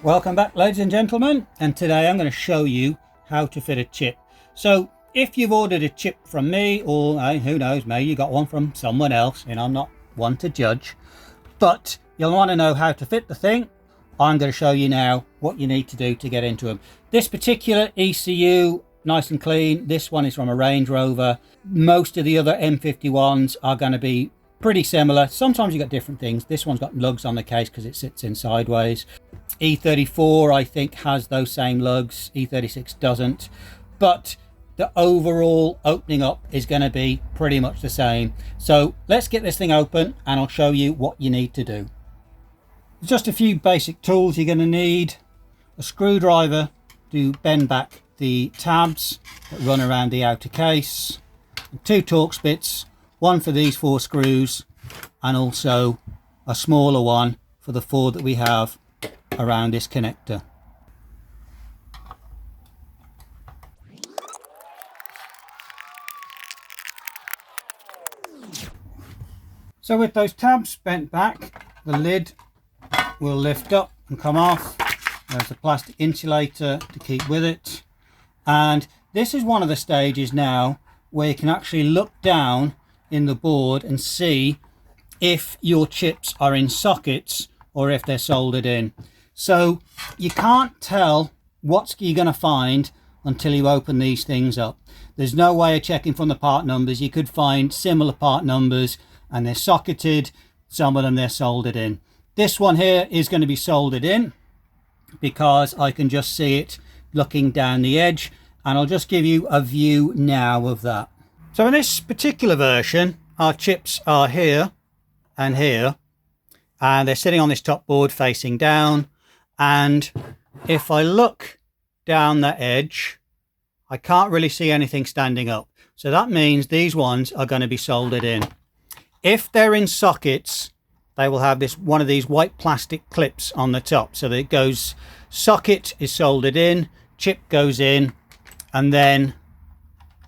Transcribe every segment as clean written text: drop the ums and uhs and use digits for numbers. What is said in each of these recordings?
Welcome back, ladies and gentlemen, and today I'm going to show you how to fit a chip. So if you've ordered a chip from me, or who knows, maybe you got one from someone else, and I'm not one to judge, but you'll want to know how to fit the thing. I'm going to show you now what you need to do to get into them. This particular ECU, nice and clean. This one is from a Range Rover. Most of the other M51s are going to be pretty similar. Sometimes you got different things. This one's got lugs on the case because it sits in sideways. E34 I think has those same lugs. E36 doesn't, but the overall opening up is going to be pretty much the same. So let's get this thing open and I'll show you what you need to do. Just a few basic tools you're going to need. A screwdriver to bend back the tabs that run around the outer case, and 2 Torx bits, one for these 4 screws and also a smaller one for the 4 that we have around this connector. So with those tabs bent back, the lid will lift up and come off. There's a plastic insulator to keep with it, and this is one of the stages now where you can actually look down in the board and see if your chips are in sockets or if they're soldered in. So you can't tell what you're going to find until you open these things up. There's no way of checking from the part numbers. You could find similar part numbers and they're socketed, some of them they're soldered in. This one here is going to be soldered in because I can just see it looking down the edge, and I'll just give you a view now of that. So in this particular version, our chips are here and here, and they're sitting on this top board facing down. And if I look down that edge, I can't really see anything standing up. So that means these ones are going to be soldered in. If they're in sockets, they will have one of these white plastic clips on the top. So that it goes, socket is soldered in, chip goes in, and then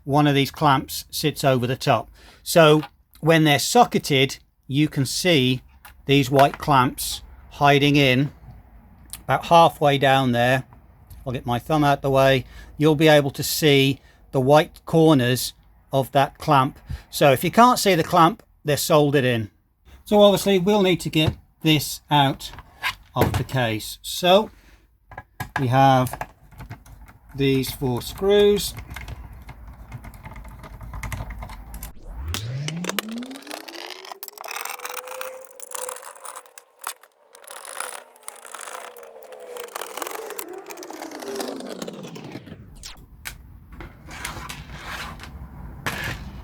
one of these clamps sits over the top. So when they're socketed, you can see these white clamps hiding in about halfway down there. I'll get my thumb out the way. You'll be able to see the white corners of that clamp. So if you can't see the clamp, they're soldered in. So obviously we'll need to get this out of the case. So we have these 4 screws.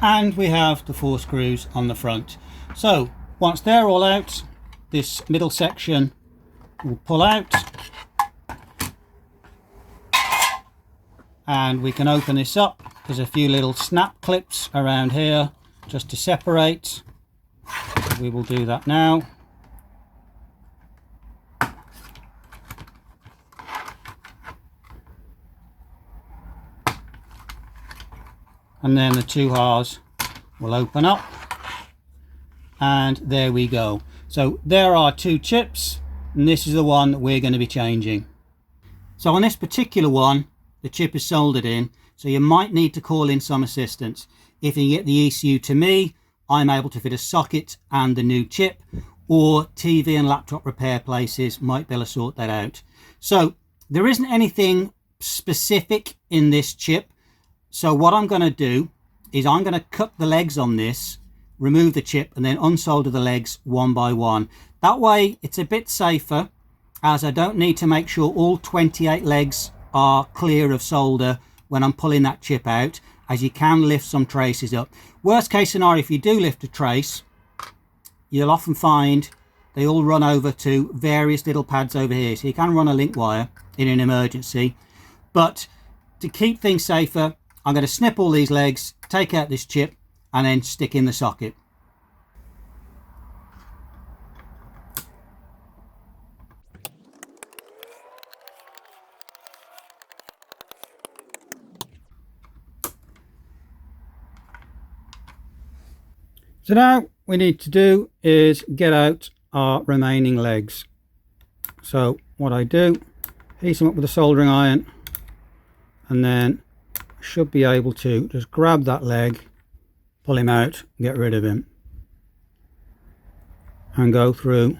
And we have the 4 screws on the front. So once they're all out, this middle section will pull out, and we can open this up. There's a few little snap clips around here just to separate. We will do that now. And then the 2 halves will open up, and there we go. So there are 2 chips, and this is the one that we're going to be changing. So on this particular one, the chip is soldered in, so you might need to call in some assistance. If you get the ECU to me, I'm able to fit a socket and the new chip, or TV and laptop repair places might be able to sort that out. So there isn't anything specific in this chip. So what I'm going to do is I'm going to cut the legs on this, remove the chip, and then unsolder the legs one by one. That way it's a bit safer, as I don't need to make sure all 28 legs are clear of solder when I'm pulling that chip out, as you can lift some traces up. Worst case scenario, if you do lift a trace, you'll often find they all run over to various little pads over here. So you can run a link wire in an emergency, but to keep things safer, I'm going to snip all these legs, take out this chip, and then stick in the socket. So now we need to do is get out our remaining legs. So what I do heat them up with a soldering iron, and then I should be able to just grab that leg, pull him out, get rid of him, and go through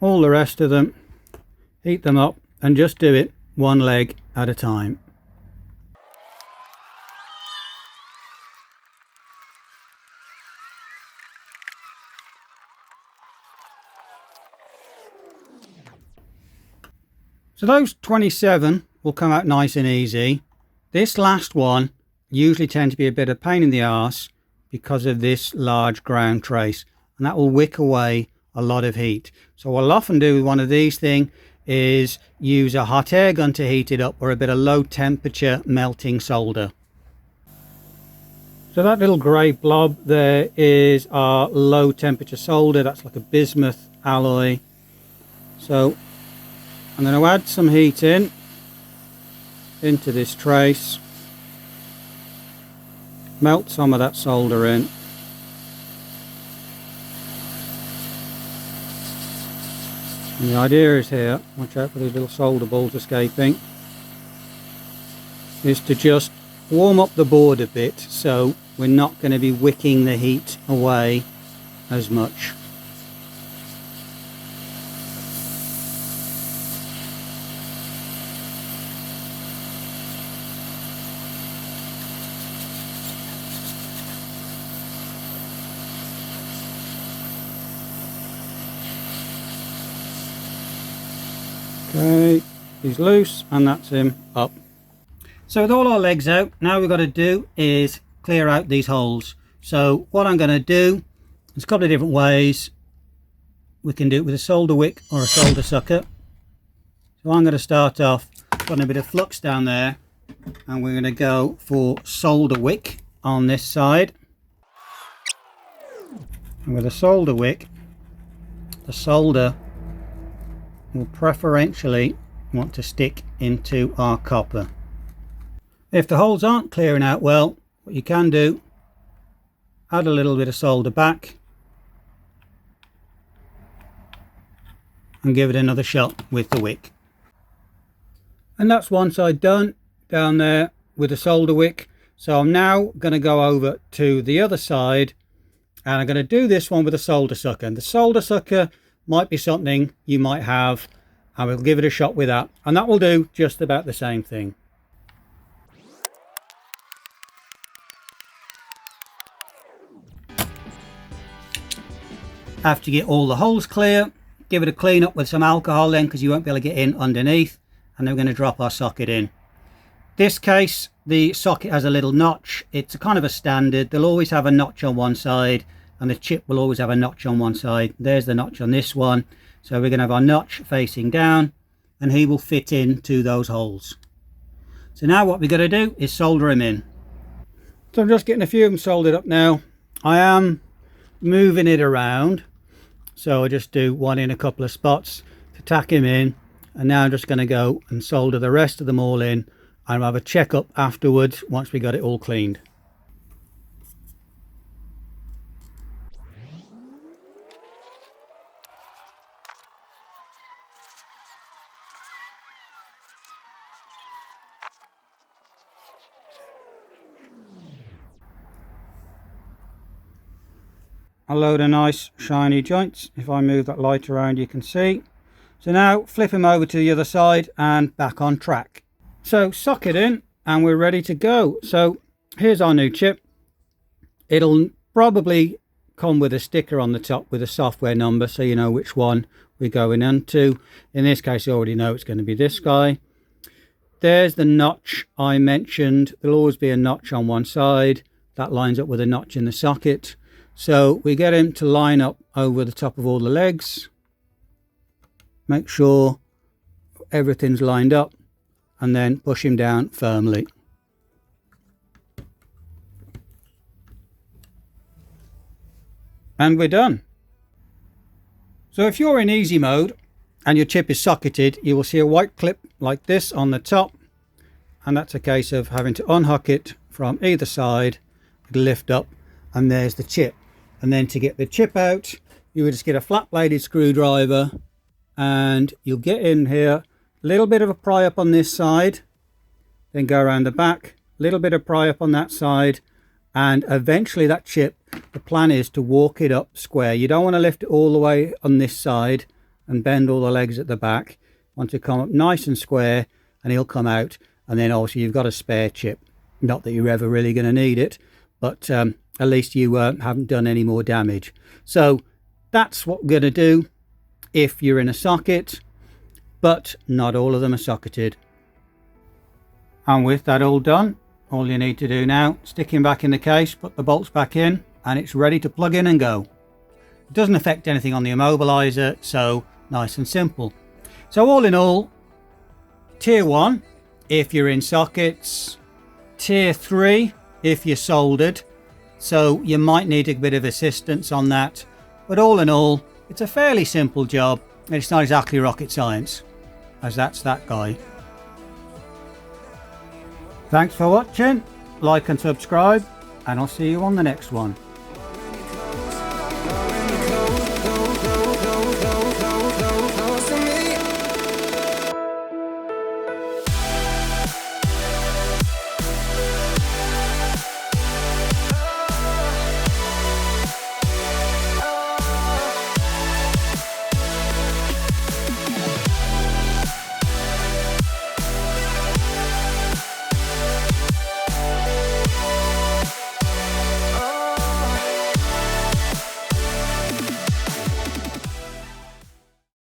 all the rest of them, heat them up, and just do it one leg at a time. So those 27 will come out nice and easy. This last one usually tends to be a bit of pain in the arse because of this large ground trace, and that will wick away a lot of heat. So what I'll often do with one of these things is use a hot air gun to heat it up, or a bit of low temperature melting solder. So that little grey blob there is our low temperature solder. That's like a bismuth alloy. So I'm going to add some heat into this trace, melt some of that solder in, and the idea is here, watch out for these little solder balls escaping, is to just warm up the board a bit so we're not going to be wicking the heat away as much. Okay, he's loose, and that's him up. So with all our legs out, now we've got to do is clear out these holes. So what I'm going to do, there's a couple of different ways. We can do it with a solder wick or a solder sucker. So I'm going to start off putting a bit of flux down there, and we're going to go for solder wick on this side. And with a solder wick, the solder will preferentially want to stick into our copper. If the holes aren't clearing out well, what you can do, add a little bit of solder back and give it another shot with the wick. And that's one side done down there with the solder wick. So I'm now going to go over to the other side, and I'm going to do this one with a solder sucker. And the solder sucker might be something you might have, and we'll give it a shot with that, and that will do just about the same thing. After you get all the holes clear, give it a clean up with some alcohol then, because you won't be able to get in underneath, and then we're going to drop our socket in. This case, the socket has a little notch. It's a kind of a standard. They'll always have a notch on one side, and the chip will always have a notch on one side. There's the notch on this one. So we're going to have our notch facing down, and he will fit into those holes. So now what we're going to do is solder him in. So I'm just getting a few of them soldered up now. I am moving it around, so I just do one in a couple of spots to tack him in, and now I'm just going to go and solder the rest of them all in, and I'll have a check up afterwards once we got it all cleaned. A load of nice shiny joints. If I move that light around, you can see. So now flip him over to the other side and back on track. So socket in, and we're ready to go. So here's our new chip. It'll probably come with a sticker on the top with a software number, so you know which one we're going into. In this case, you already know it's going to be this guy. There's the notch I mentioned. There'll always be a notch on one side. That lines up with a notch in the socket. So we get him to line up over the top of all the legs. Make sure everything's lined up, and then push him down firmly. And we're done. So if you're in easy mode and your chip is socketed, you will see a white clip like this on the top, and that's a case of having to unhook it from either side. It'll lift up, and there's the chip. And then to get the chip out, you would just get a flat bladed screwdriver, and you'll get in here little bit of a pry up on this side, then go around the back, little bit of pry up on that side, and eventually that chip, the plan is to walk it up square. You don't want to lift it all the way on this side and bend all the legs at the back. You want to come up nice and square, and he'll come out, and then also you've got a spare chip. Not that you're ever really going to need it, but at least you haven't done any more damage. So that's what we're going to do if you're in a socket, but not all of them are socketed. And with that all done, all you need to do now, stick him back in the case, put the bolts back in, and it's ready to plug in and go. It doesn't affect anything on the immobilizer, so nice and simple. So all in all, tier 1 if you're in sockets, tier 3 if you're soldered, so you might need a bit of assistance on that, but all in all it's a fairly simple job, and it's not exactly rocket science, as that's that guy. Thanks for watching, like and subscribe, and I'll see you on the next one.